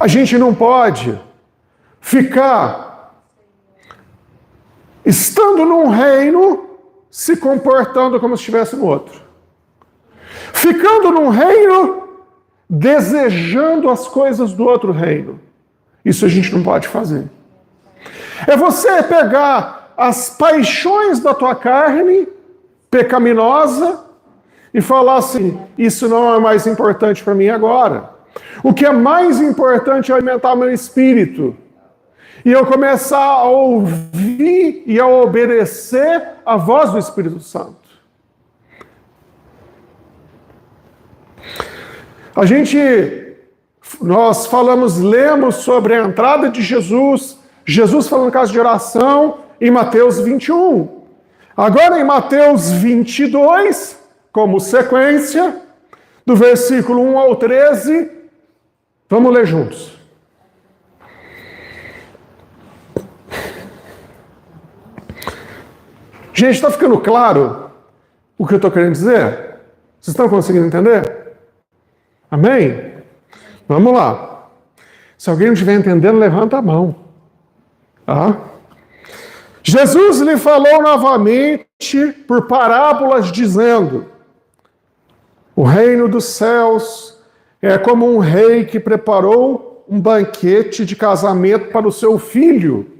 A gente não pode ficar estando num reino, se comportando como se estivesse no outro. Ficando num reino, desejando as coisas do outro reino. Isso a gente não pode fazer. É você pegar as paixões da tua carne pecaminosa e falar assim, isso não é mais importante para mim agora. O que é mais importante é alimentar meu espírito. E eu começar a ouvir e a obedecer a voz do Espírito Santo. Nós lemos sobre a entrada de Jesus falando em caso de oração, em Mateus 21. Agora em Mateus 22, como sequência, do versículo 1 ao 13, vamos ler juntos. Gente, está ficando claro o que eu estou querendo dizer? Vocês estão conseguindo entender? Amém? Vamos lá. Se alguém não estiver entendendo, levanta a mão. Tá? Jesus lhe falou novamente por parábolas, dizendo: o reino dos céus é como um rei que preparou um banquete de casamento para o seu filho.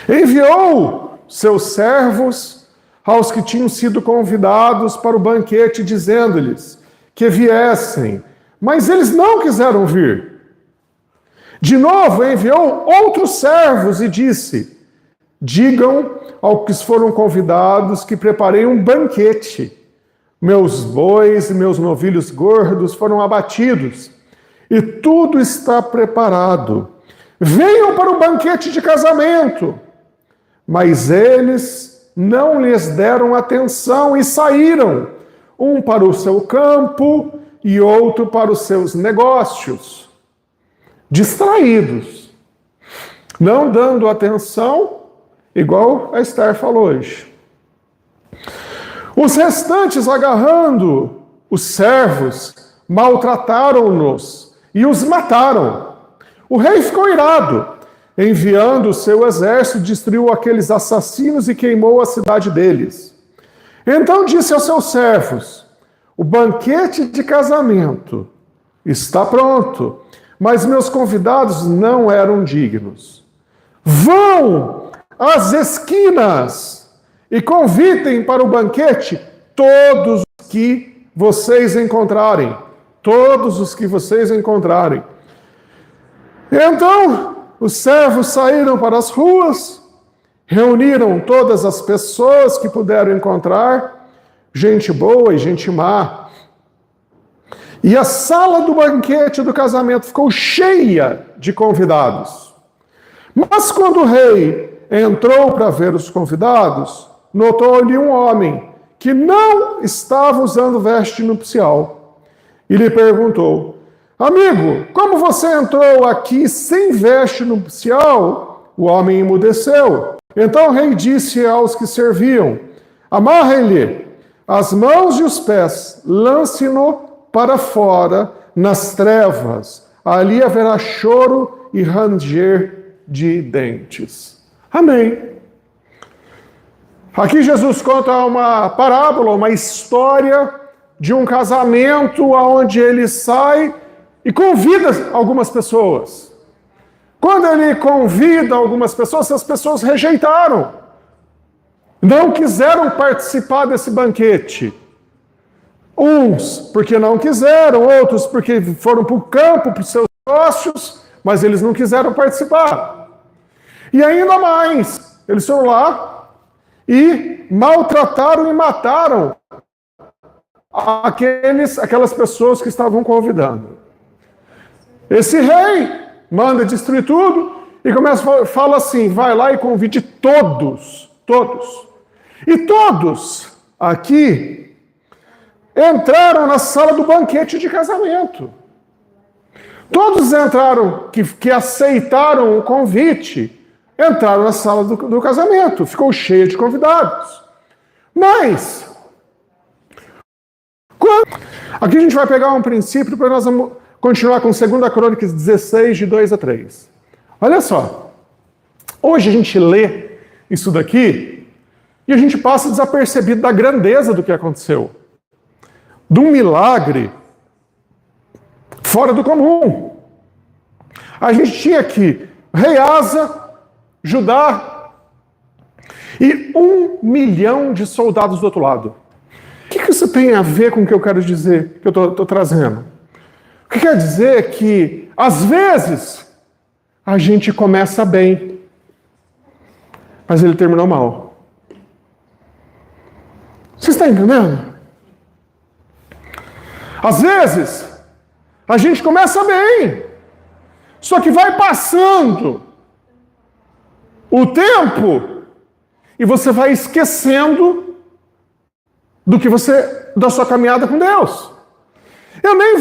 Enviou seus servos aos que tinham sido convidados para o banquete, dizendo-lhes que viessem, mas eles não quiseram vir. De novo enviou outros servos e disse: digam aos que foram convidados que preparei um banquete. Meus bois e meus novilhos gordos foram abatidos, e tudo está preparado. Venham para o banquete de casamento. Mas eles não lhes deram atenção e saíram, um para o seu campo e outro para os seus negócios. Distraídos, não dando atenção, igual a Esther falou hoje. Os restantes, agarrando os servos, maltrataram-nos e os mataram. O rei ficou irado. Enviando o seu exército, destruiu aqueles assassinos e queimou a cidade deles. Então disse aos seus servos: o banquete de casamento está pronto, mas meus convidados não eram dignos. Vão às esquinas e convidem para o banquete todos os que vocês encontrarem. Todos os que vocês encontrarem. Então os servos saíram para as ruas, reuniram todas as pessoas que puderam encontrar, gente boa e gente má. E a sala do banquete do casamento ficou cheia de convidados. Mas quando o rei entrou para ver os convidados, notou-lhe um homem que não estava usando veste nupcial. E lhe perguntou: amigo, como você entrou aqui sem veste nupcial? O homem emudeceu. Então o rei disse aos que serviam: amarrem-lhe as mãos e os pés, lance-no para fora nas trevas. Ali haverá choro e ranger de dentes. Amém. Aqui Jesus conta uma parábola, uma história de um casamento onde ele sai e convida algumas pessoas. Quando ele convida algumas pessoas, essas pessoas rejeitaram. Não quiseram participar desse banquete. Uns porque não quiseram, outros porque foram para o campo, para os seus negócios, mas eles não quiseram participar. E ainda mais, eles foram lá e maltrataram e mataram aquelas pessoas que estavam convidando. Esse rei manda destruir tudo e fala assim: vai lá e convide todos. E todos aqui entraram na sala do banquete de casamento. Todos entraram, que aceitaram o convite, entraram na sala do casamento. Ficou cheia de convidados. Mas, aqui a gente vai pegar um princípio para nós continuar com 2 Crônicas 16, de 2 a 3. Olha só. Hoje a gente lê isso daqui e a gente passa desapercebido da grandeza do que aconteceu. De um milagre fora do comum. A gente tinha aqui rei Asa, Judá e 1 milhão de soldados do outro lado. O que isso tem a ver com o que eu quero dizer, que eu estou trazendo? O que quer dizer é que, às vezes, a gente começa bem, mas ele terminou mal. Vocês estão entendendo? Às vezes, a gente começa bem, só que vai passando o tempo e você vai esquecendo da sua caminhada com Deus. Eu nem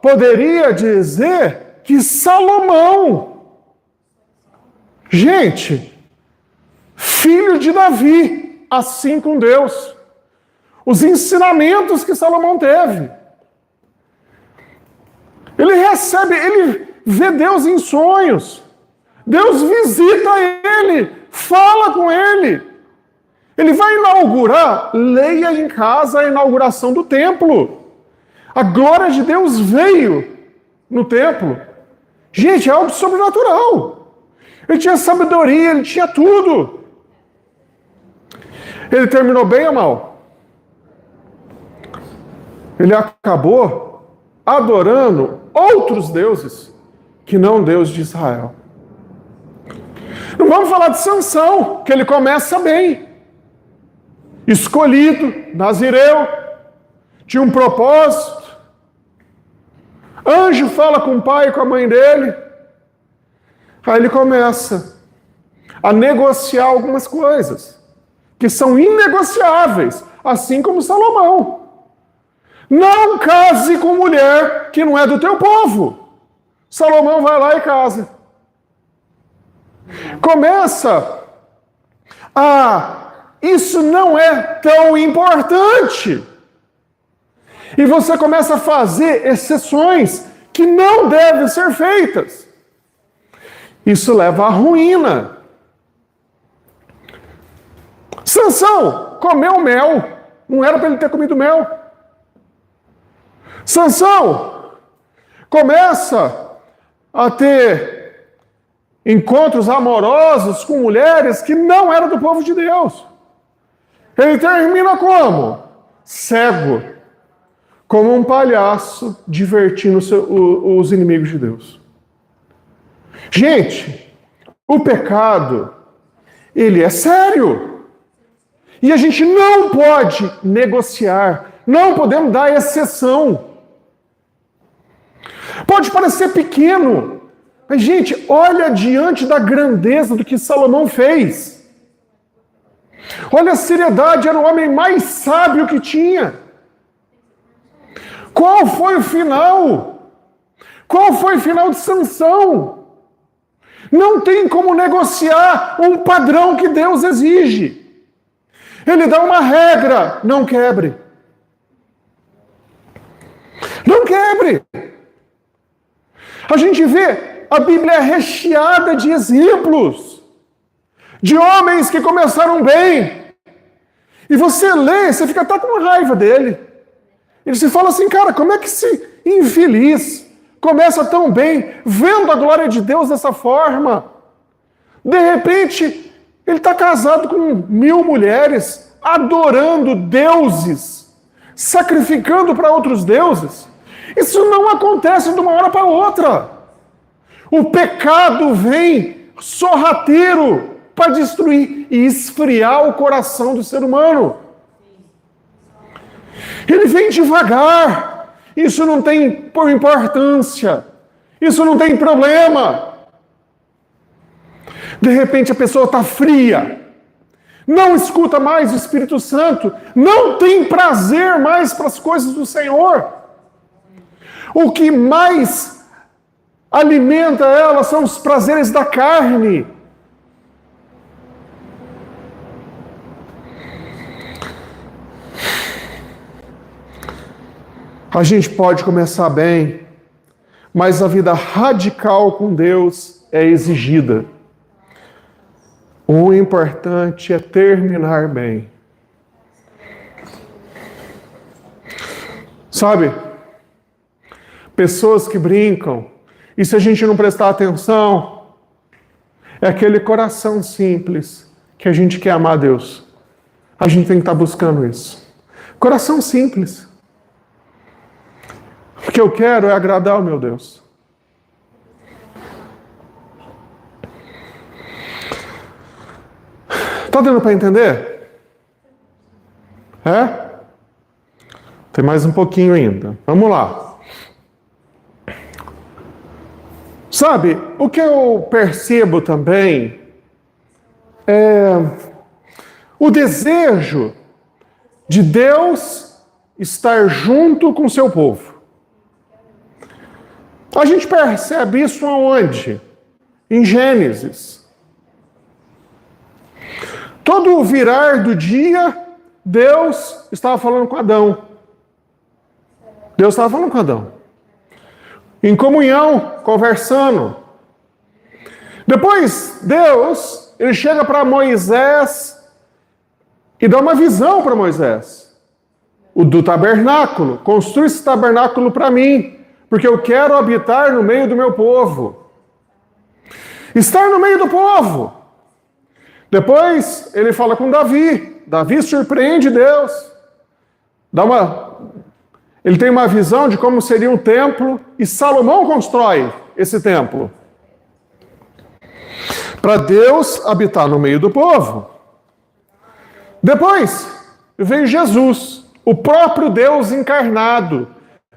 poderia dizer que Salomão, gente, filho de Davi, assim com Deus, os ensinamentos que Salomão teve. Ele vê Deus em sonhos. Deus visita ele, fala com ele. Ele vai inaugurar, leia em casa a inauguração do templo. A glória de Deus veio no templo. Gente, é algo sobrenatural. Ele tinha sabedoria, ele tinha tudo. Ele terminou bem ou mal? Ele acabou adorando outros deuses que não Deus de Israel. Não vamos falar de Sansão, que ele começa bem. Escolhido, nazireu, tinha um propósito. Anjo fala com o pai e com a mãe dele. Aí ele começa a negociar algumas coisas que são inegociáveis, assim como Salomão. Não case com mulher que não é do teu povo. Salomão vai lá e casa. Começa isso não é tão importante. E você começa a fazer exceções que não devem ser feitas. Isso leva à ruína. Sansão comeu mel. Não era para ele ter comido mel. Sansão começa a ter encontros amorosos com mulheres que não eram do povo de Deus. Ele termina como? Cego. Como um palhaço divertindo os inimigos de Deus. Gente, o pecado, ele é sério. E a gente não pode negociar, não podemos dar exceção. Pode parecer pequeno, mas, gente, olha diante da grandeza do que Salomão fez. Olha a seriedade, era o homem mais sábio que tinha. Qual foi o final? Qual foi o final de Sansão? Não tem como negociar um padrão que Deus exige. Ele dá uma regra, não quebre. Não quebre. A gente vê, a Bíblia é recheada de exemplos de homens que começaram bem. E você lê, você fica até com raiva dele. Ele se fala assim, cara, como é que esse infeliz começa tão bem, vendo a glória de Deus dessa forma? De repente, ele está casado com 1000 mulheres, adorando deuses, sacrificando para outros deuses. Isso não acontece de uma hora para outra. O pecado vem sorrateiro para destruir e esfriar o coração do ser humano. Ele vem devagar. Isso não tem importância. Isso não tem problema. De repente a pessoa está fria. Não escuta mais o Espírito Santo. Não tem prazer mais para as coisas do Senhor. O que mais alimenta ela são os prazeres da carne. A gente pode começar bem, mas a vida radical com Deus é exigida. O importante é terminar bem. Sabe? Pessoas que brincam, e se a gente não prestar atenção, é aquele coração simples que a gente quer amar a Deus. A gente tem que estar buscando isso. Coração simples. O que eu quero é agradar o meu Deus. Está dando para entender? É? Tem mais um pouquinho ainda. Vamos lá. Sabe, o que eu percebo também é o desejo de Deus estar junto com o seu povo. A gente percebe isso aonde? Em Gênesis. Todo o virar do dia, Deus estava falando com Adão. Deus estava falando com Adão. Em comunhão, conversando. Depois, Deus, ele chega para Moisés e dá uma visão para Moisés. O do tabernáculo. Construa esse tabernáculo para mim, porque eu quero habitar no meio do meu povo. Estar no meio do povo. Depois, ele fala com Davi. Davi surpreende Deus. Ele tem uma visão de como seria um templo e Salomão constrói esse templo. Para Deus habitar no meio do povo. Depois, veio Jesus, o próprio Deus encarnado,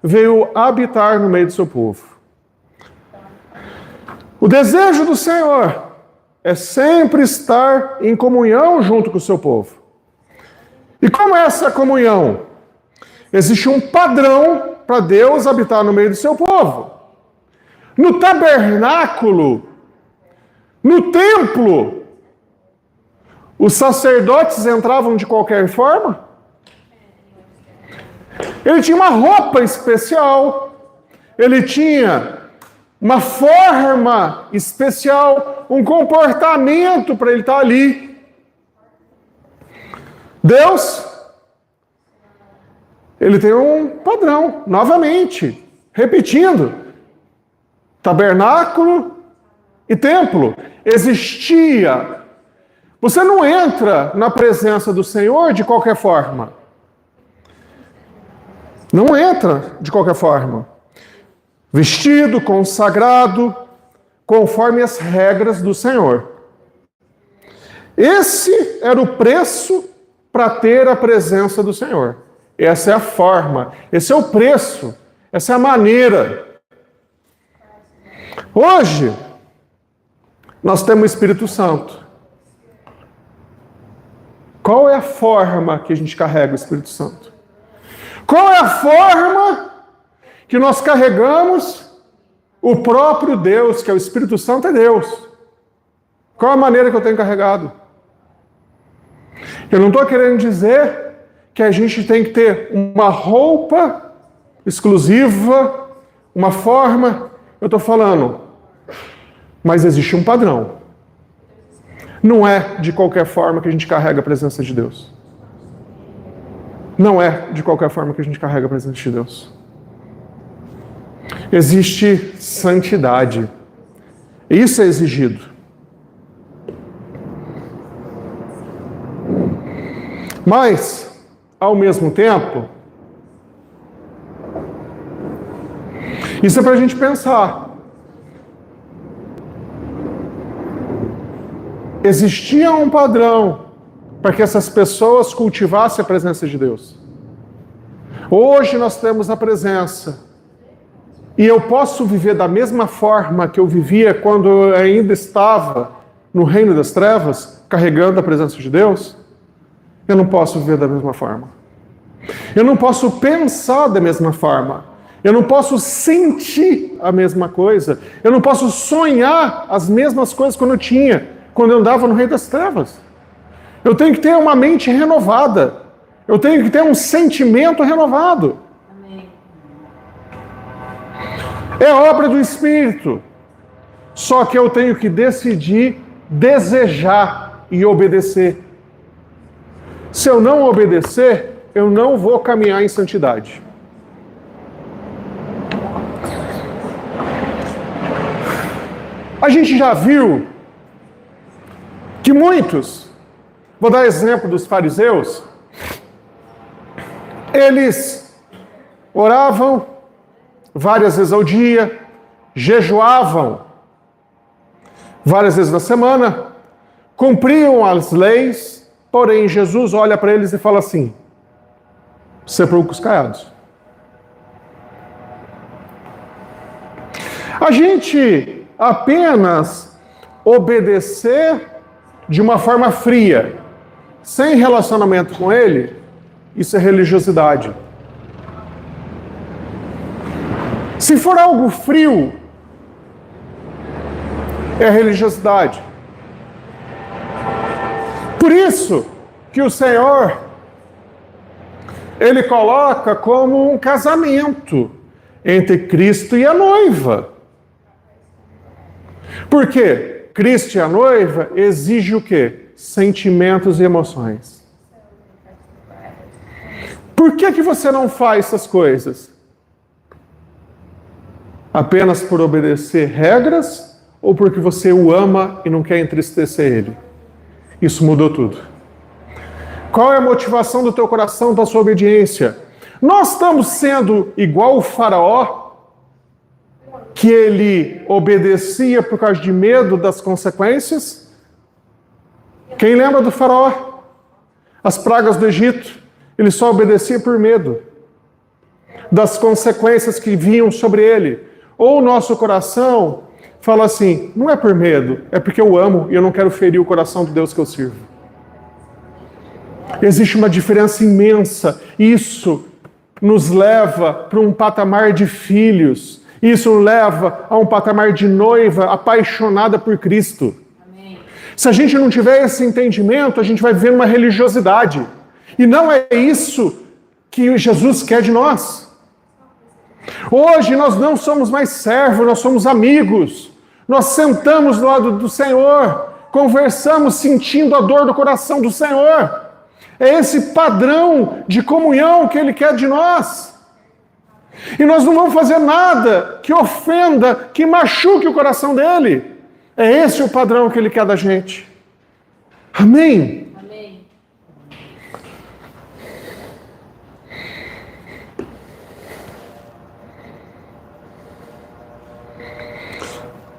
veio habitar no meio do seu povo. O desejo do Senhor é sempre estar em comunhão junto com o seu povo. E como é essa comunhão? Existe um padrão para Deus habitar no meio do seu povo. No tabernáculo, no templo, os sacerdotes entravam de qualquer forma. Ele tinha uma roupa especial, ele tinha uma forma especial, um comportamento para ele estar ali. Deus, ele tem um padrão, novamente, repetindo. Tabernáculo e templo. Existia. Você não entra na presença do Senhor de qualquer forma. Não entra de qualquer forma. Vestido, consagrado, conforme as regras do Senhor. Esse era o preço para ter a presença do Senhor. Essa é a forma, esse é o preço, essa é a maneira. Hoje, nós temos o Espírito Santo. Qual é a forma que a gente carrega o Espírito Santo? Qual é a forma que nós carregamos o próprio Deus, que é o Espírito Santo, é Deus? Qual a maneira que eu tenho carregado? Eu não estou querendo dizer que a gente tem que ter uma roupa exclusiva, uma forma. Eu estou falando, mas existe um padrão. Não é de qualquer forma que a gente carrega a presença de Deus. Não é de qualquer forma que a gente carrega a presença de Deus. Existe santidade. Isso é exigido. Mas, ao mesmo tempo, isso é para a gente pensar. Existia um padrão para que essas pessoas cultivassem a presença de Deus. Hoje nós temos a presença. E eu posso viver da mesma forma que eu vivia quando eu ainda estava no reino das trevas, carregando a presença de Deus? Eu não posso viver da mesma forma. Eu não posso pensar da mesma forma. Eu não posso sentir a mesma coisa. Eu não posso sonhar as mesmas coisas quando eu andava no reino das trevas. Eu tenho que ter uma mente renovada. Eu tenho que ter um sentimento renovado. É obra do Espírito. Só que eu tenho que decidir, desejar e obedecer. Se eu não obedecer, eu não vou caminhar em santidade. A gente já viu que muitos, vou dar exemplo dos fariseus, eles oravam várias vezes ao dia, jejuavam várias vezes na semana, cumpriam as leis, porém Jesus olha para eles e fala assim: sepulcros caiados. A gente apenas obedecer de uma forma fria, sem relacionamento com Ele, isso é religiosidade. Se for algo frio, é religiosidade. Por isso que o Senhor, Ele coloca como um casamento entre Cristo e a noiva. Por quê? Cristo e a noiva exige o quê? Sentimentos e emoções. Por que você não faz essas coisas? Apenas por obedecer regras ou porque você o ama e não quer entristecer ele? Isso mudou tudo. Qual é a motivação do teu coração, da sua obediência? Nós estamos sendo igual o Faraó, que ele obedecia por causa de medo das consequências? Quem lembra do Faraó? As pragas do Egito, ele só obedecia por medo das consequências que vinham sobre ele. Ou o nosso coração fala assim: não é por medo, é porque eu amo e eu não quero ferir o coração do Deus que eu sirvo. Existe uma diferença imensa. Isso nos leva para um patamar de filhos. Isso leva a um patamar de noiva apaixonada por Cristo. Amém. Se a gente não tiver esse entendimento, a gente vai viver uma religiosidade. E não é isso que Jesus quer de nós. Hoje nós não somos mais servos, nós somos amigos. Nós sentamos do lado do Senhor, conversamos sentindo a dor do coração do Senhor. É esse padrão de comunhão que Ele quer de nós. E nós não vamos fazer nada que ofenda, que machuque o coração dele. É esse o padrão que Ele quer da gente. Amém? Amém.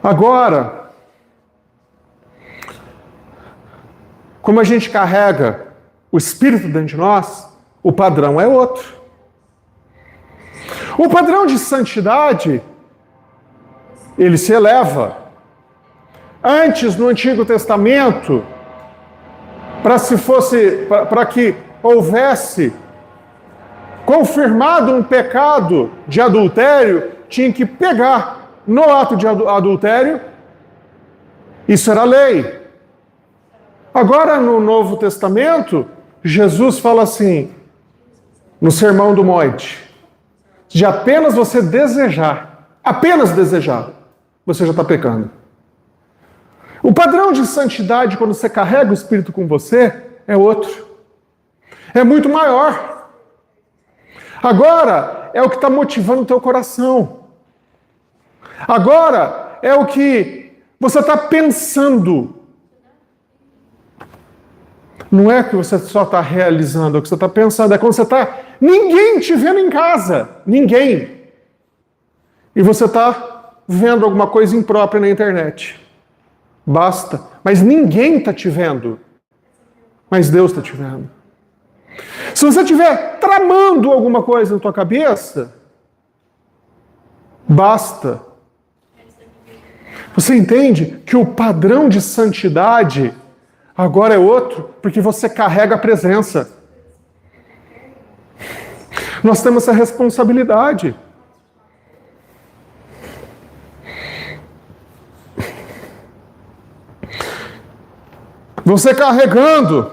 Agora, como a gente carrega o Espírito dentro de nós, o padrão é outro. O padrão de santidade, ele se eleva. Antes, no Antigo Testamento, para que houvesse confirmado um pecado de adultério, tinha que pegar no ato de adultério. Isso era lei. Agora, no Novo Testamento, Jesus fala assim, no Sermão do Monte: de apenas você desejar, você já está pecando. O padrão de santidade, quando você carrega o Espírito com você, é outro. É muito maior. Agora, é o que está motivando o teu coração. Agora, é o que você está pensando. Não é que você só está realizando, é o que você está pensando. É quando você está... ninguém te vendo em casa. Ninguém. E você está vendo alguma coisa imprópria na internet. Basta. Mas ninguém está te vendo. Mas Deus está te vendo. Se você estiver tramando alguma coisa na tua cabeça, basta. Você entende que o padrão de santidade agora é outro, porque você carrega a presença. Nós temos essa responsabilidade. Você carregando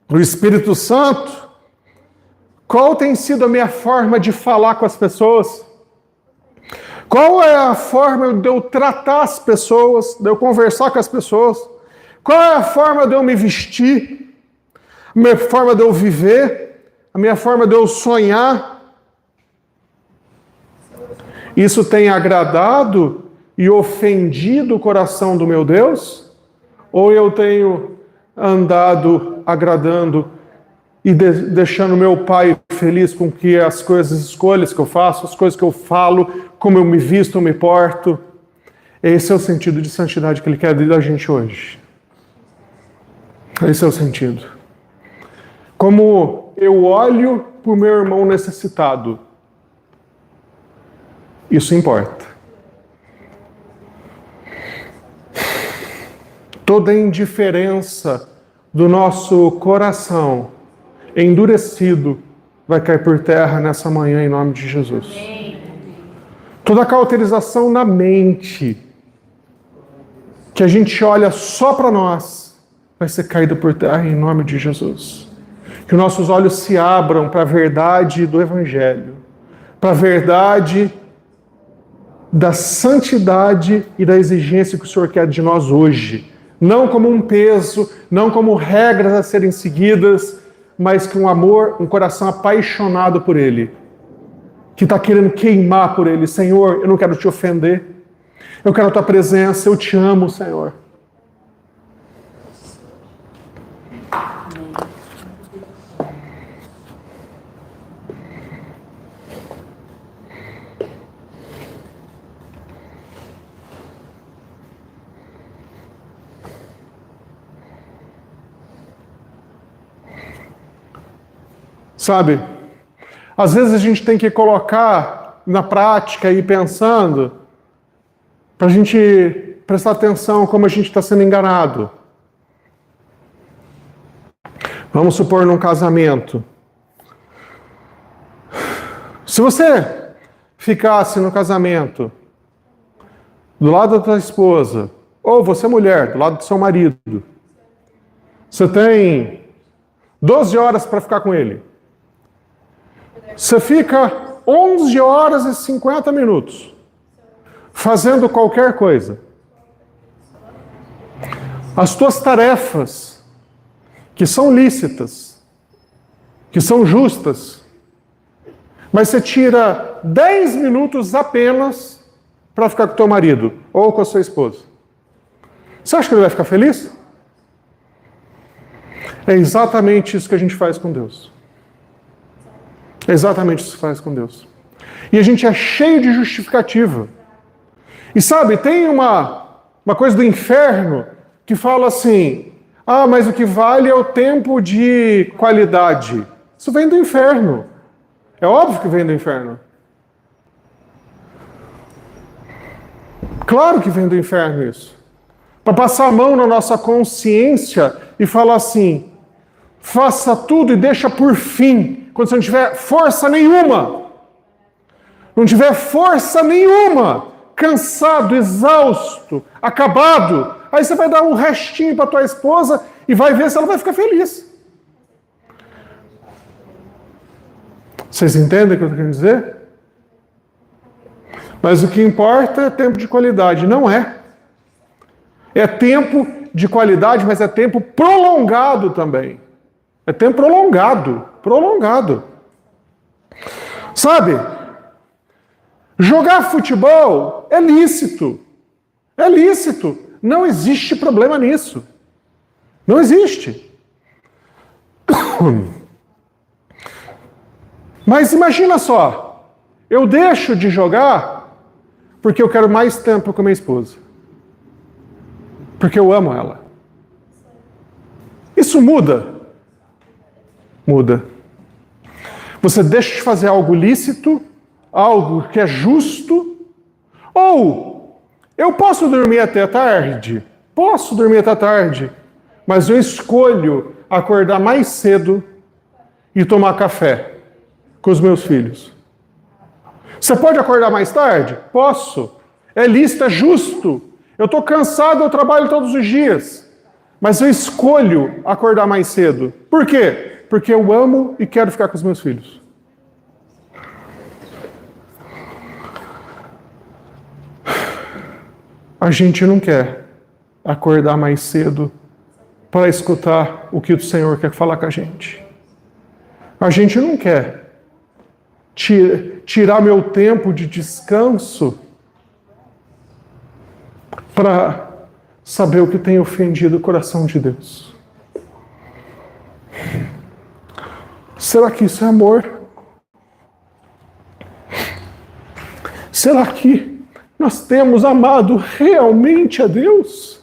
o Espírito Santo, qual tem sido a minha forma de falar com as pessoas? Qual é a forma de eu tratar as pessoas, de eu conversar com as pessoas? Qual é a forma de eu me vestir? A minha forma de eu viver? A minha forma de eu sonhar? Isso tem agradado e ofendido o coração do meu Deus? Ou eu tenho andado agradando e deixando meu Pai feliz com que as escolhas que eu faço, as coisas que eu falo, como eu me visto, eu me porto? Esse é o sentido de santidade que Ele quer da gente hoje. Esse é o sentido. Como eu olho para o meu irmão necessitado, isso importa. Toda indiferença do nosso coração endurecido vai cair por terra nessa manhã em nome de Jesus. Toda cauterização na mente, que a gente olha só para nós, vai ser caída por terra em nome de Jesus. Que nossos olhos se abram para a verdade do Evangelho, para a verdade da santidade e da exigência que o Senhor quer de nós hoje. Não como um peso, não como regras a serem seguidas, mas com um amor, um coração apaixonado por Ele, que está querendo queimar por Ele. Senhor, eu não quero te ofender, eu quero a Tua presença, eu te amo, Senhor. Sabe, às vezes a gente tem que colocar na prática e pensando, para a gente prestar atenção como a gente está sendo enganado. Vamos supor num casamento. Se você ficasse no casamento do lado da tua esposa, ou você mulher, do lado do seu marido, você tem 12 horas para ficar com ele. Você fica 11 horas e 50 minutos fazendo qualquer coisa. As tuas tarefas, que são lícitas, que são justas, mas você tira 10 minutos apenas para ficar com o teu marido ou com a sua esposa. Você acha que ele vai ficar feliz? É exatamente isso que a gente faz com Deus. É exatamente isso que faz com Deus. E a gente é cheio de justificativa. E sabe, tem uma coisa do inferno que fala assim, mas o que vale é o tempo de qualidade. Isso vem do inferno. É óbvio que vem do inferno. Claro que vem do inferno isso. Para passar a mão na nossa consciência e falar assim, faça tudo e deixa por fim, quando você não tiver força nenhuma. Não tiver força nenhuma, cansado, exausto, acabado, aí você vai dar um restinho para tua esposa e vai ver se ela vai ficar feliz. Vocês entendem o que eu estou querendo dizer? Mas o que importa é tempo de qualidade. Não é. É tempo de qualidade, mas é tempo prolongado também. É tempo prolongado. Prolongado. Sabe? Jogar futebol é lícito. É lícito. Não existe problema nisso. Não existe. Mas imagina só. Eu deixo de jogar porque eu quero mais tempo com a minha esposa. Porque eu amo ela. Isso muda? Muda. Você deixa de fazer algo lícito, algo que é justo, ou eu posso dormir até tarde? Posso dormir até tarde, mas eu escolho acordar mais cedo e tomar café com os meus filhos. Você pode acordar mais tarde? Posso. É lícito, é justo. Eu estou cansado, eu trabalho todos os dias. Mas eu escolho acordar mais cedo. Por quê? Porque eu amo e quero ficar com os meus filhos. A gente não quer acordar mais cedo para escutar o que o Senhor quer falar com a gente. A gente não quer tirar meu tempo de descanso para saber o que tem ofendido o coração de Deus. Será que isso é amor? Será que nós temos amado realmente a Deus?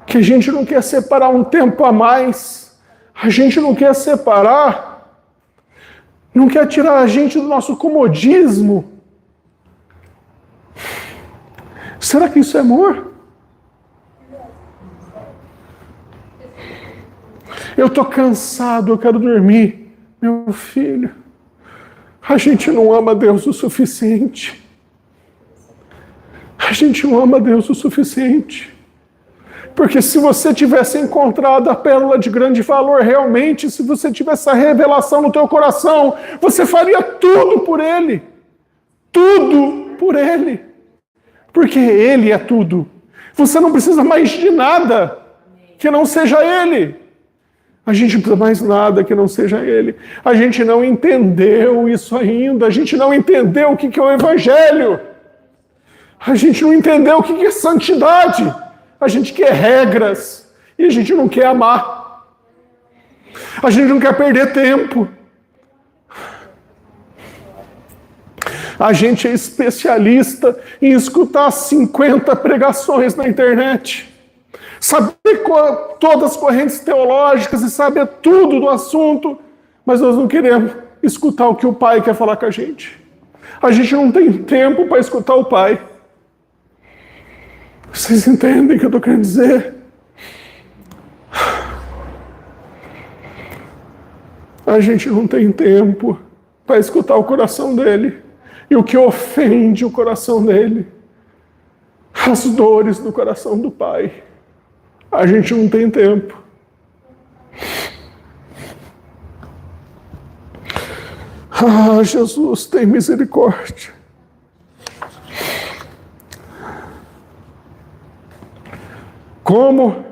Que a gente não quer separar um tempo a mais, a gente não quer separar, não quer tirar a gente do nosso comodismo. Será que isso é amor? Eu estou cansado, eu quero dormir. Meu filho, a gente não ama Deus o suficiente. A gente não ama Deus o suficiente. Porque se você tivesse encontrado a pérola de grande valor realmente, se você tivesse essa revelação no teu coração, você faria tudo por Ele. Tudo por Ele. Porque Ele é tudo. Você não precisa mais de nada que não seja Ele. A gente não precisa mais nada que não seja Ele. A gente não entendeu isso ainda. A gente não entendeu o que é o Evangelho. A gente não entendeu o que é santidade. A gente quer regras. E a gente não quer amar. A gente não quer perder tempo. A gente é especialista em escutar 50 pregações na internet. Saber todas as correntes teológicas e saber tudo do assunto, mas nós não queremos escutar o que o Pai quer falar com a gente. A gente não tem tempo para escutar o Pai. Vocês entendem o que eu estou querendo dizer? A gente não tem tempo para escutar o coração dele e o que ofende o coração dele, as dores do coração do Pai. A gente não tem tempo. Ah, Jesus, tem misericórdia. Como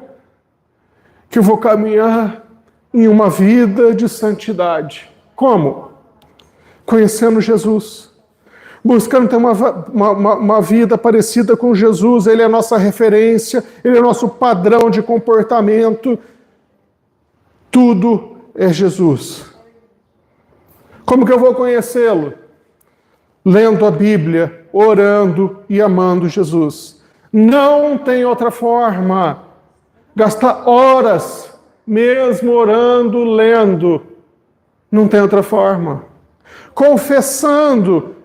que eu vou caminhar em uma vida de santidade? Como? Conhecendo Jesus. Buscando ter uma vida parecida com Jesus. Ele é a nossa referência, Ele é o nosso padrão de comportamento. Tudo é Jesus. Como que eu vou conhecê-lo? Lendo a Bíblia, orando e amando Jesus. Não tem outra forma. Gastar horas mesmo orando, lendo. Não tem outra forma. Confessando.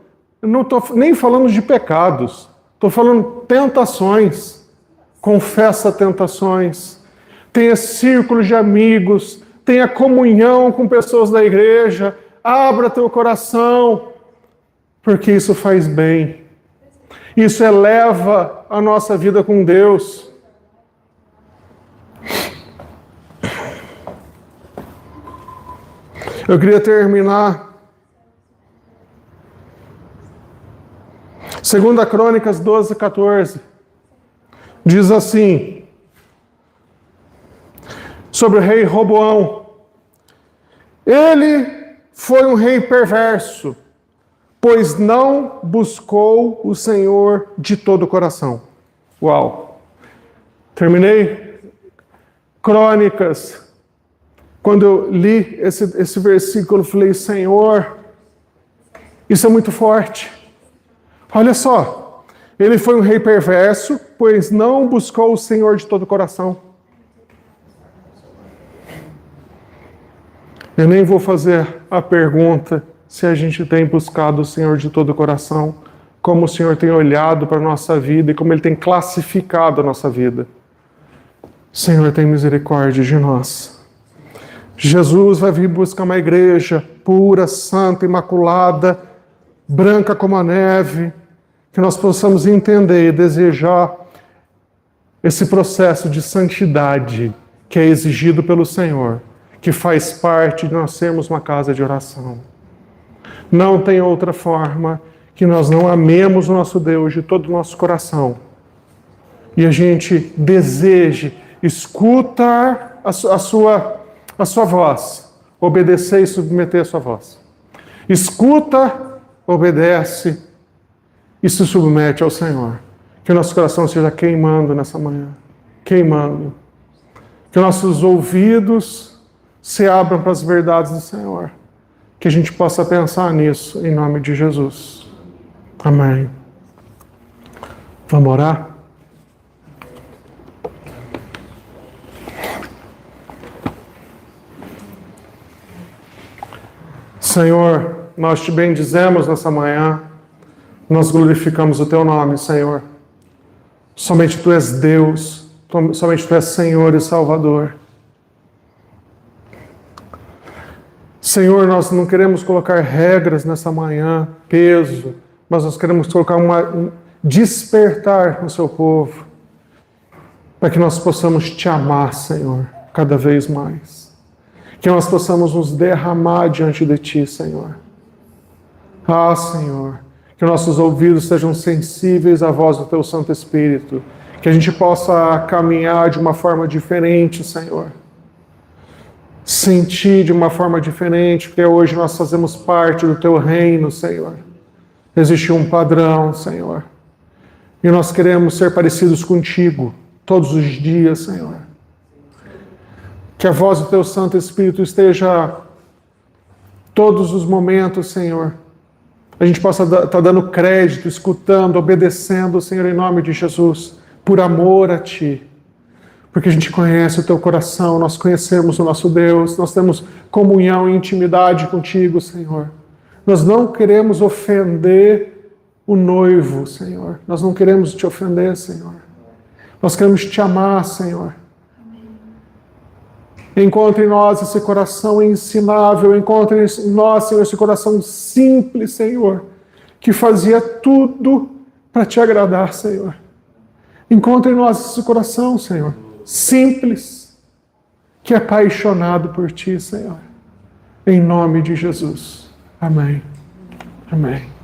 Não estou nem falando de pecados, estou falando tentações. Confessa tentações. Tenha círculo de amigos, tenha comunhão com pessoas da igreja, abra teu coração, porque isso faz bem. Isso eleva a nossa vida com Deus. Eu queria terminar 2 Crônicas 12:14, diz assim, sobre o rei Roboão: ele foi um rei perverso, pois não buscou o Senhor de todo o coração. Uau! Terminei Crônicas. Quando eu li esse versículo, eu falei, Senhor, isso é muito forte. Olha só, ele foi um rei perverso, pois não buscou o Senhor de todo o coração. Eu nem vou fazer a pergunta se a gente tem buscado o Senhor de todo o coração, como o Senhor tem olhado para a nossa vida e como Ele tem classificado a nossa vida. Senhor, tem misericórdia de nós. Jesus vai vir buscar uma igreja pura, santa, imaculada, branca como a neve, que nós possamos entender e desejar esse processo de santidade que é exigido pelo Senhor, que faz parte de nós sermos uma casa de oração. Não tem outra forma que nós não amemos o nosso Deus de todo o nosso coração, e a gente deseje escutar a sua voz, obedecer e submeter a sua voz. Escuta, obedece e se submete ao Senhor. Que o nosso coração seja queimando nessa manhã, queimando. Que nossos ouvidos se abram para as verdades do Senhor. Que a gente possa pensar nisso, em nome de Jesus. Amém. Vamos orar? Senhor, nós te bendizemos nessa manhã, nós glorificamos o teu nome, Senhor. Somente tu és Deus, somente tu és Senhor e Salvador. Senhor, nós não queremos colocar regras nessa manhã, peso, mas nós queremos colocar despertar no seu povo, para que nós possamos te amar, Senhor, cada vez mais. Que nós possamos nos derramar diante de ti, Senhor. Ah, Senhor, que nossos ouvidos sejam sensíveis à voz do teu Santo Espírito, que a gente possa caminhar de uma forma diferente, Senhor. Sentir de uma forma diferente, porque hoje nós fazemos parte do teu reino, Senhor. Existe um padrão, Senhor. E nós queremos ser parecidos contigo todos os dias, Senhor. Que a voz do teu Santo Espírito esteja todos os momentos, Senhor. A gente possa estar dando crédito, escutando, obedecendo, Senhor, em nome de Jesus, por amor a ti. Porque a gente conhece o teu coração, nós conhecemos o nosso Deus, nós temos comunhão e intimidade contigo, Senhor. Nós não queremos ofender o noivo, Senhor. Nós não queremos te ofender, Senhor. Nós queremos te amar, Senhor. Encontre em nós esse coração ensinável, encontre em nós, Senhor, esse coração simples, Senhor, que fazia tudo para te agradar, Senhor. Encontre em nós esse coração, Senhor, simples, que é apaixonado por ti, Senhor. Em nome de Jesus. Amém. Amém.